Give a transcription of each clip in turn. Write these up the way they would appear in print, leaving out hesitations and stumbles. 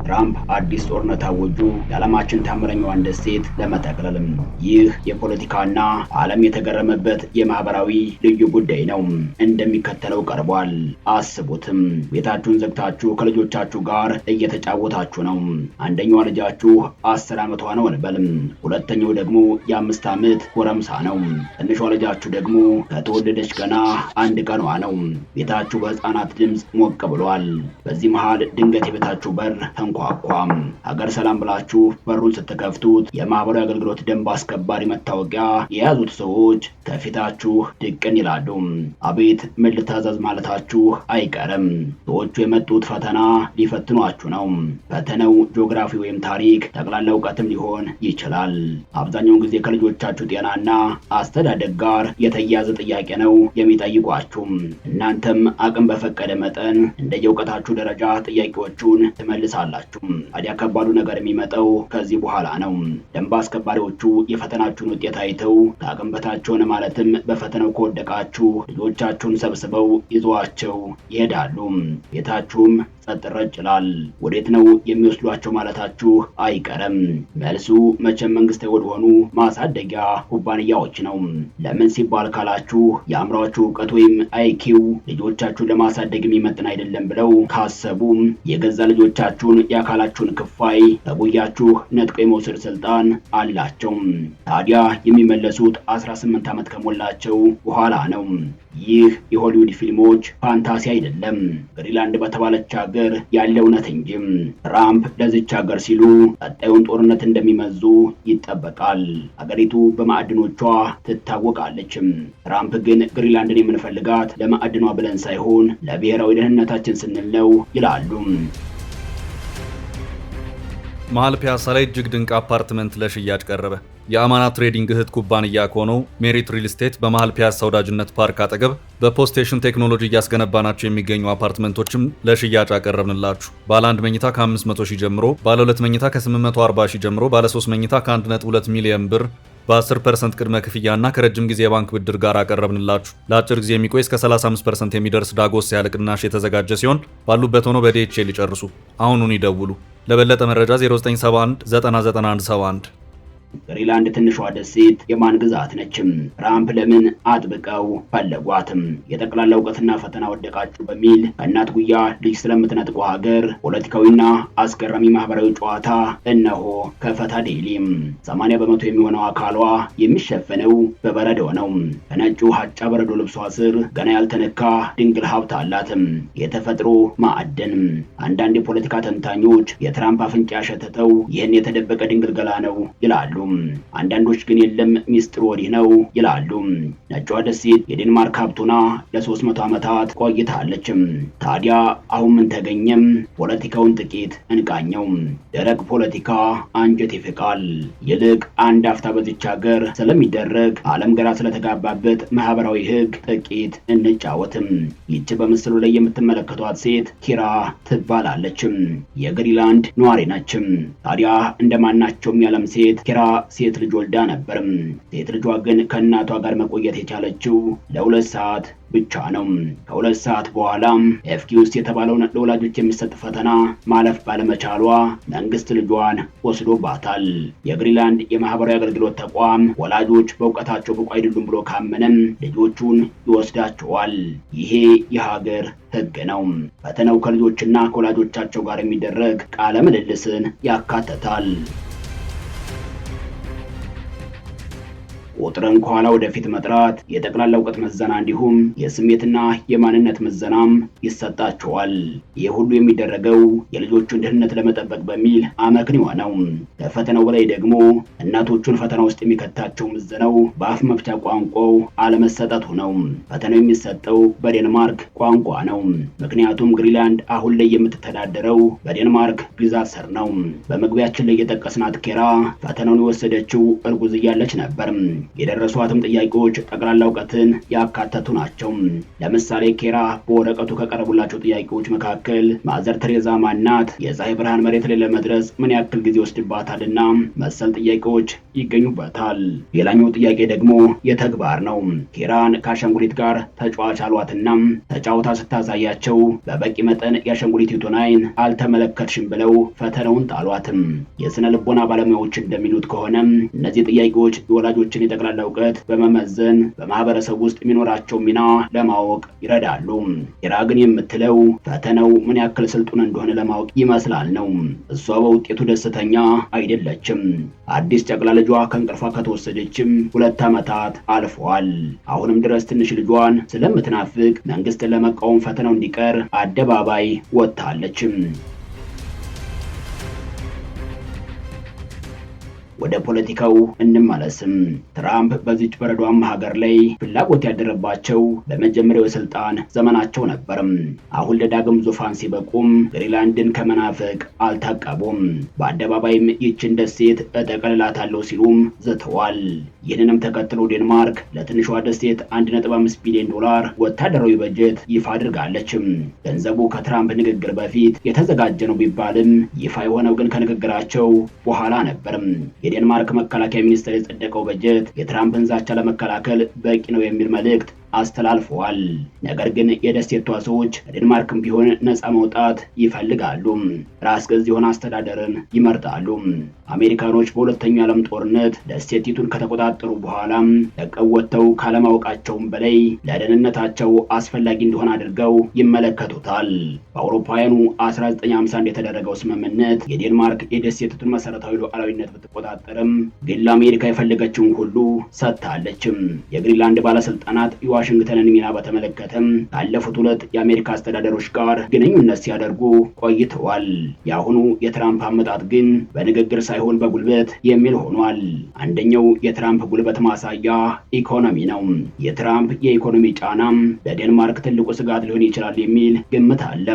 ትራምፕ አዲስ ጦርነት አወጁ። የዓለማችን ታምረኛዋን ደሴት ለመጠቅለል። ይህ የፖለቲካና ዓለም የተገረመበት የማህበራዊ ልዩ ጉዳይ ነው። እንደሚከተለው ቀርቧል። አስቡትም ቤታችሁን ዘግታችሁ ከልጆቻችሁ ጋር እየተጫወታችሁ ነው። አንደኛዋ ልጃችሁ 10 ዓመቷ ነው እንበልም። ሁለተኛው ደግሞ የ5 ዓመት ጎረምሳ ነው። ትንሿ ልጃችሁ ደግሞ ከተወለደች ገና 1 ቀኗ ነው። ቤታችሁ በህፃናት ድምፅ ሞቅ ብሏል። በዚህ መሃል ድንገት የቤታችሁ በር ተንኳኳ። ሀገር ሰላም ብላችሁ በሩን ስትከፍቱት የማህበራዊ አገልግሎት ደንብ አስከባሪ መታወቂያ የያዙት ሰዎች ከፊታችሁ ድቅን ይላሉ። አቤት ምን ልታዘዝ ማለታችሁ አይቀርም። ሰዎቹ የመጡት ፈተና ሊፈትኗችሁ ነው። ፈተናው ጂኦግራፊ ወይም ታሪክ፣ ጠቅላላ እውቀትም ሊሆን ይችላል። አብዛኛውን ጊዜ ከልጆቻችሁ ጤናና አስተዳደግ ጋር የተያያዘ ጥያቄ ነው የሚጠይቋችሁ። እናንተም አቅም በፈቀደ መጠን እንደየእውቀታችሁ ደረጃ ጥያቄዎቹን ትመልሳላችሁ። ታዲያ ከባዱ ነገር የሚመጣው ከዚህ በኋላ ነው። ደንብ አስከባሪዎቹ የፈተናችሁን ውጤት አይተው ከአቅም በታች ሆነ ማለትም በፈተናው ከወደቃችሁ ልጆቻችሁን ሰብስበው ይዘዋቸው ይሄዳሉ። ቤታችሁም ጸጥ ረጭ ይላል። ወዴት ነው የሚወስዷቸው ማለታችሁ አይቀርም። መልሱ መቼም መንግስታዊ ወደሆኑ ማሳደጊያ ኩባንያዎች ነው። ለምን ሲባል ካላችሁ የአእምሯችሁ እውቀት ወይም አይኪው ልጆቻችሁን ለማሳደግ የሚመጥን አይደለም ብለው ካሰቡ የገዛ ልጆቻችሁን የአካላችሁን ክፋይ ከጉያችሁ ነጥቀው የመውሰድ ስልጣን አላቸው። ታዲያ የሚመለሱት 18 ዓመት ከሞላቸው በኋላ ነው። ይህ የሆሊውድ ፊልሞች ፋንታሲ አይደለም፣ ግሪንላንድ በተባለች ሀገር ያለ እውነት እንጂ። ትራምፕ ለዚች ሀገር ሲሉ ቀጣዩን ጦርነት እንደሚመዙ ይጠበቃል። ሀገሪቱ በማዕድኖቿ ትታወቃለች። ትራምፕ ግን ግሪንላንድን የምንፈልጋት ለማዕድኗ ብለን ሳይሆን ለብሔራዊ ደህንነታችን ስንል ነው ይላሉ። መሀል ፒያሳ ላይ እጅግ ድንቅ አፓርትመንት ለሽያጭ ቀረበ። የአማና ትሬዲንግ እህት ኩባንያ ከሆነው ሜሪት ሪል ስቴት በመሃል ፒያሳ ወዳጅነት ፓርክ አጠገብ በፖስቴሽን ቴክኖሎጂ እያስገነባናቸው የሚገኙ አፓርትመንቶችም ለሽያጭ አቀረብንላችሁ። ባለ 1 መኝታ ከ500 ሺህ ጀምሮ፣ ባለ 2 መኝታ ከ840 ሺህ ጀምሮ፣ ባለ 3 መኝታ ከ1.2 ሚሊዮን ብር በ10% ቅድመ ክፍያና ከረጅም ጊዜ የባንክ ብድር ጋር አቀረብንላችሁ። ለአጭር ጊዜ የሚቆይ እስከ 35% የሚደርስ ዳጎስ ያለ ቅናሽ የተዘጋጀ ሲሆን ባሉበት ሆኖ በዲኤችኤል ይጨርሱ። አሁኑን ይደውሉ። ለበለጠ መረጃ 0971 99171። ግሪንላንድ ትንሿ ደሴት የማን ግዛት ነችም? ትራምፕ ለምን አጥብቀው ፈለጓትም? የጠቅላላ እውቀትና ፈተና ወደቃችሁ በሚል ከእናት ጉያ ልጅ ስለምትነጥቁ ሀገር ፖለቲካዊና አስገራሚ ማህበራዊ ጨዋታ እነሆ ከፈታ ዴይሊም። 80 በመቶ የሚሆነው አካሏ የሚሸፈነው በበረዶ ነው። ከነጩ ሀጫ በረዶ ልብሷ ስር ገና ያልተነካ ድንግል ሀብት አላትም፣ የተፈጥሮ ማዕደን። አንዳንድ የፖለቲካ ተንታኞች የትራምፕ አፍንጫ ያሸተተው ይህን የተደበቀ ድንግል ገላ ነው ይላሉ። አንዳንዶች ግን የለም ሚስጥሩ ወዲህ ነው ይላሉ። ነጯ ደሴት የዴንማርክ ሀብቱና ለ300 ዓመታት ቆይታለች። ታዲያ አሁን ምን ተገኘም? ፖለቲካውን ጥቂት እንቃኘው። ደረቅ ፖለቲካ አንጀት ይፍቃል። ይልቅ አንድ አፍታ በዚች ሀገር ስለሚደረግ ዓለም ገራ ስለተጋባበት ማህበራዊ ህግ ጥቂት እንጫወትም። ይህች በምስሉ ላይ የምትመለከቷት ሴት ኪራ ትባላለች። የግሪንላንድ ነዋሪ ነች። ታዲያ እንደማናቸውም የዓለም ሴት ኪራ ሴት ልጅ ወልዳ ነበር። ሴት ልጇ ግን ከእናቷ ጋር መቆየት የቻለችው ለ2 ሰዓት ብቻ ነው። ከ2 ሰዓት በኋላ ኤፍኪውስ የተባለውን ለወላጆች የሚሰጥ ፈተና ማለፍ ባለመቻሏ መንግስት ልጇን ወስዶባታል። የግሪንላንድ የማህበራዊ አገልግሎት ተቋም ወላጆች በእውቀታቸው ብቁ አይደሉም ብሎ ካመነም ልጆቹን ይወስዳቸዋል። ይሄ የሀገር ህግ ነው። ፈተናው ከልጆችና ከወላጆቻቸው ጋር የሚደረግ ቃለ ምልልስን ያካትታል። ቁጥርን ከኋላ ወደፊት መጥራት፣ የጠቅላላ እውቀት ምዘና እንዲሁም የስሜትና የማንነት ምዘናም ይሰጣቸዋል። ይህ ሁሉ የሚደረገው የልጆቹን ደህንነት ለመጠበቅ በሚል አመክንዮ ነው። ከፈተናው በላይ ደግሞ እናቶቹን ፈተና ውስጥ የሚከታቸው ምዘናው በአፍ መፍቻ ቋንቋው አለመሰጠቱ ነው። ፈተናው የሚሰጠው በዴንማርክ ቋንቋ ነው። ምክንያቱም ግሪንላንድ አሁን ላይ የምትተዳደረው በዴንማርክ ግዛት ስር ነው። በመግቢያችን ላይ የጠቀስናት ኬራ ፈተናውን የወሰደችው እርጉዝ እያለች ነበር። የደረሷትም ጥያቄዎች ጠቅላላ እውቀትን ያካተቱ ናቸው። ለምሳሌ ኬራ በወረቀቱ ከቀረቡላቸው ጥያቄዎች መካከል ማዘር ቴሬዛ ማናት፣ የፀሐይ ብርሃን መሬት ላይ ለመድረስ ምን ያክል ጊዜ ወስድባታልና መሰል ጥያቄዎች ይገኙበታል። ሌላኛው ጥያቄ ደግሞ የተግባር ነው። ኬራን ከአሻንጉሊት ጋር ተጫዋች አሏትና ተጫውታ ስታሳያቸው በበቂ መጠን የአሻንጉሊቱን አይን አልተመለከትሽም ብለው ፈተናውን ጣሏትም። የስነ ልቦና ባለሙያዎች እንደሚሉት ከሆነ እነዚህ ጥያቄዎች የወላጆችን የጠቅላላ እውቀት በመመዘን በማህበረሰብ ውስጥ የሚኖራቸው ሚና ለማወቅ ይረዳሉ። ኬራ ግን የምትለው ፈተናው ምን ያክል ስልጡን እንደሆነ ለማወቅ ይመስላል ነው። እሷ በውጤቱ ደስተኛ አይደለችም። አዲስ ጨቅላ ልጇ ከእንቅልፏ ከተወሰደችም 2 ዓመታት አልፈዋል። አሁንም ድረስ ትንሽ ልጇን ስለምትናፍቅ መንግስትን ለመቃወም ፈተናው እንዲቀር አደባባይ ወጥታለችም። ወደ ፖለቲካው እንመለስም። ትራምፕ በዚች በረዷማ ሀገር ላይ ፍላጎት ያደረባቸው በመጀመሪያው የስልጣን ዘመናቸው ነበርም። አሁን ለዳግም ዙፋን ሲበቁም ግሪንላንድን ከመናፈቅ አልታቀቡም። በአደባባይም ይችን ደሴት እጠቀልላታለሁ ሲሉም ዝተዋል። ይህንንም ተከትሎ ዴንማርክ ለትንሿ ደሴት 1.5 ቢሊዮን ዶላር ወታደራዊ በጀት ይፋ አድርጋለችም። ገንዘቡ ከትራምፕ ንግግር በፊት የተዘጋጀ ነው ቢባልም ይፋ የሆነው ግን ከንግግራቸው በኋላ ነበርም። የዴንማርክ መከላከያ ሚኒስቴር የጸደቀው በጀት የትራምፕን ዛቻ ለመከላከል በቂ ነው የሚል መልእክት አስተላልፈዋል። ነገር ግን የደሴቷ ሰዎች ከዴንማርክም ቢሆን ነፃ መውጣት ይፈልጋሉ። ራስ ገዝ የሆነ አስተዳደርን ይመርጣሉ። አሜሪካኖች በሁለተኛው ዓለም ጦርነት ደሴቲቱን ከተቆጣጠሩ በኋላ ለቀው ወጥተው ካለማወቃቸውም በላይ ለደህንነታቸው አስፈላጊ እንደሆነ አድርገው ይመለከቱታል። በአውሮፓውያኑ 1951 የተደረገው ስምምነት የዴንማርክ የደሴቲቱን መሰረታዊ ሉዓላዊነት ብትቆጣጠርም ግን ለአሜሪካ የፈለገችውን ሁሉ ሰጥታለችም። የግሪንላንድ ባለስልጣናት የዋሽንግተንን ሚና በተመለከተም ካለፉት 2 የአሜሪካ አስተዳደሮች ጋር ግንኙነት ሲያደርጉ ቆይተዋል። የአሁኑ የትራምፕ አመጣጥ ግን በንግግር ሳይሆን በጉልበት የሚል ሆኗል። አንደኛው የትራምፕ ጉልበት ማሳያ ኢኮኖሚ ነው። የትራምፕ የኢኮኖሚ ጫና ለዴንማርክ ትልቁ ስጋት ሊሆን ይችላል የሚል ግምት አለ።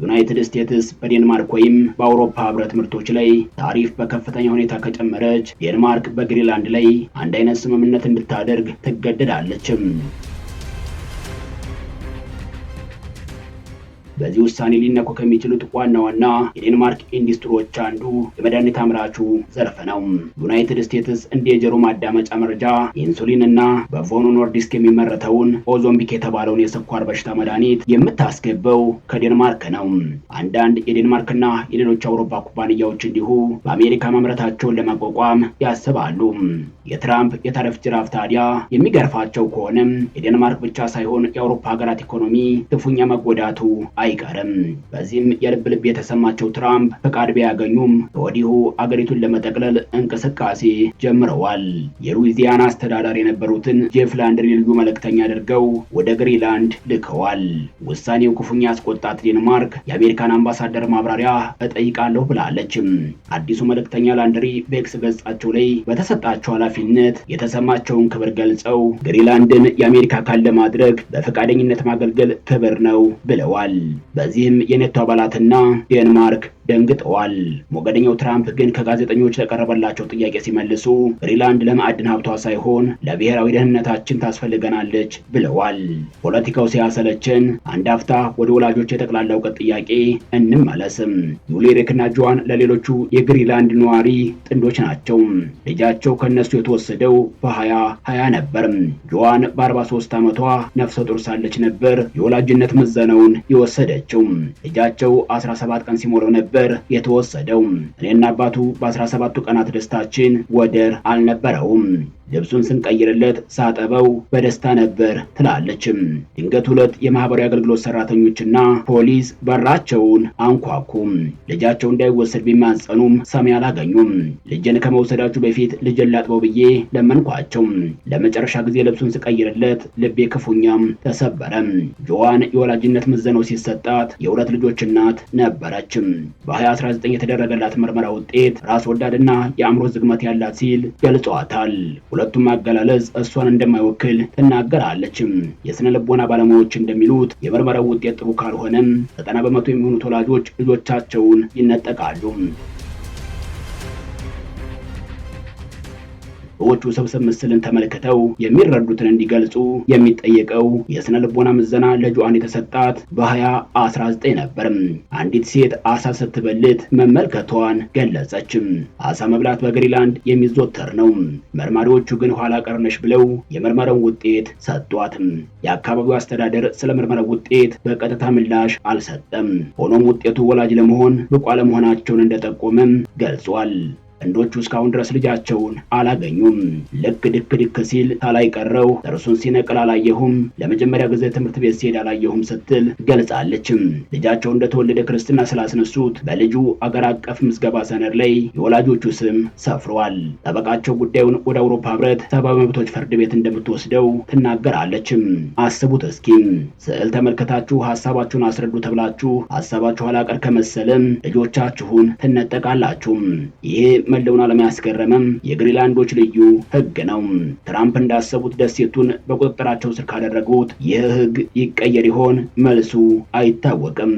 ዩናይትድ ስቴትስ በዴንማርክ ወይም በአውሮፓ ህብረት ምርቶች ላይ ታሪፍ በከፍተኛ ሁኔታ ከጨመረች ዴንማርክ በግሪንላንድ ላይ አንድ አይነት ስምምነት እንድታደርግ ትገደዳለች። በዚህ ውሳኔ ሊነኩ ከሚችሉት ዋና ዋና የዴንማርክ ኢንዱስትሪዎች አንዱ የመድኃኒት አምራቹ ዘርፍ ነው። ዩናይትድ ስቴትስ እንደ የጆሮ ማዳመጫ መርጃ ኢንሱሊን እና በቮኖ ኖርዲስክ የሚመረተውን ኦዞምቢክ የተባለውን የስኳር በሽታ መድኃኒት የምታስገባው ከዴንማርክ ነው። አንዳንድ የዴንማርክና የሌሎች አውሮፓ ኩባንያዎች እንዲሁ በአሜሪካ ማምረታቸውን ለመቋቋም ያስባሉ። የትራምፕ የታሪፍ ጅራፍ ታዲያ የሚገርፋቸው ከሆነም የዴንማርክ ብቻ ሳይሆን የአውሮፓ ሀገራት ኢኮኖሚ ክፉኛ መጎዳቱ አይቀርም። በዚህም የልብ ልብ የተሰማቸው ትራምፕ ፈቃድ ቢያገኙም ከወዲሁ አገሪቱን ለመጠቅለል እንቅስቃሴ ጀምረዋል። የሉዊዚያና አስተዳዳሪ የነበሩትን ጄፍ ላንድሪ ልዩ መልእክተኛ አድርገው ወደ ግሪንላንድ ልከዋል። ውሳኔው ክፉኛ ያስቆጣት ዴንማርክ የአሜሪካን አምባሳደር ማብራሪያ እጠይቃለሁ ብላለች። አዲሱ መልእክተኛ ላንድሪ በኤክስ ገጻቸው ላይ በተሰጣቸው ኃላፊነት የተሰማቸውን ክብር ገልጸው ግሪንላንድን የአሜሪካ አካል ለማድረግ በፈቃደኝነት ማገልገል ክብር ነው ብለዋል። በዚህም የኔቶ አባላትና ዴንማርክ ደንግጠዋል። ሞገደኛው ትራምፕ ግን ከጋዜጠኞች ለቀረበላቸው ጥያቄ ሲመልሱ ግሪንላንድ ለማዕድን ሀብቷ ሳይሆን ለብሔራዊ ደህንነታችን ታስፈልገናለች ብለዋል። ፖለቲካው ሲያሰለችን አንድ አፍታ ወደ ወላጆች የጠቅላላ እውቀት ጥያቄ እንመለስም። ዩሊሪክና ጆዋን ለሌሎቹ የግሪንላንድ ነዋሪ ጥንዶች ናቸው። ልጃቸው ከነሱ የተወሰደው በ2020 ነበር። ጆዋን በ43 ዓመቷ ነፍሰ ጡር ሳለች ነበር የወላጅነት ምዘናውን የወሰደችው። ልጃቸው 17 ቀን ሲሞላው ነበር የተወሰደው። እኔና አባቱ በ17ቱ ቀናት ደስታችን ወደር አልነበረውም። ልብሱን ስንቀይርለት ሳጠበው በደስታ ነበር ትላለችም። ድንገት 2 የማህበራዊ አገልግሎት ሰራተኞችና ፖሊስ በራቸውን አንኳኩም። ልጃቸው እንዳይወሰድ ቢማጸኑም ሰሚ አላገኙም። ልጅን ከመውሰዳችሁ በፊት ልጅን ላጥበው ብዬ ለመንኳቸው። ለመጨረሻ ጊዜ ልብሱን ስቀይርለት ልቤ ክፉኛም ተሰበረም። ጆዋን የወላጅነት ምዘናው ሲሰጣት የ2 ልጆች እናት ነበረችም። በ2019 የተደረገላት ምርመራ ውጤት ራስ ወዳድና የአእምሮ ዝግመት ያላት ሲል ገልጿታል። ሁለቱም አገላለጽ እሷን እንደማይወክል ትናገራለችም። የስነ ልቦና ባለሙያዎች እንደሚሉት የምርመራው ውጤት ጥሩ ካልሆነም 90% የሚሆኑት ወላጆች ልጆቻቸውን ይነጠቃሉ። ሰዎቹ ስብስብ ምስልን ተመልክተው የሚረዱትን እንዲገልጹ የሚጠየቀው የስነ ልቦና ምዘና ለጆአን የተሰጣት በ2019 ነበር። አንዲት ሴት አሳ ስትበልት መመልከቷን ገለጸችም። አሳ መብላት በግሪንላንድ የሚዘወተር ነው። መርማሪዎቹ ግን ኋላ ቀርነሽ ብለው የምርመራውን ውጤት ሰጧት። የአካባቢው አስተዳደር ስለ ምርመራው ውጤት በቀጥታ ምላሽ አልሰጠም። ሆኖም ውጤቱ ወላጅ ለመሆን ብቁ አለመሆናቸውን እንደጠቆመም ገልጿል። ወንዶቹ እስካሁን ድረስ ልጃቸውን አላገኙም። ልክ ድክ ሲል ታላይ ቀረው እርሱን ሲነቅል አላየሁም፣ ለመጀመሪያ ጊዜ ትምህርት ቤት ሲሄድ አላየሁም ስትል ገልጻለችም። ልጃቸው እንደተወለደ ክርስትና ስላስነሱት በልጁ አገር አቀፍ ምዝገባ ሰነድ ላይ የወላጆቹ ስም ሰፍሯል። ጠበቃቸው ጉዳዩን ወደ አውሮፓ ህብረት ሰብአዊ መብቶች ፍርድ ቤት እንደምትወስደው ትናገራለችም። አስቡት እስኪ ስዕል ተመልከታችሁ ሀሳባችሁን አስረዱ ተብላችሁ ሀሳባችሁ አላቀር ከመሰለም ልጆቻችሁን ትነጠቃላችሁ። ይሄ መለውን ዓለም ያስገረመም የግሪንላንዶች ልዩ ህግ ነው። ትራምፕ እንዳሰቡት ደሴቱን በቁጥጥራቸው ስር ካደረጉት ይህ ህግ ይቀየር ይሆን? መልሱ አይታወቅም።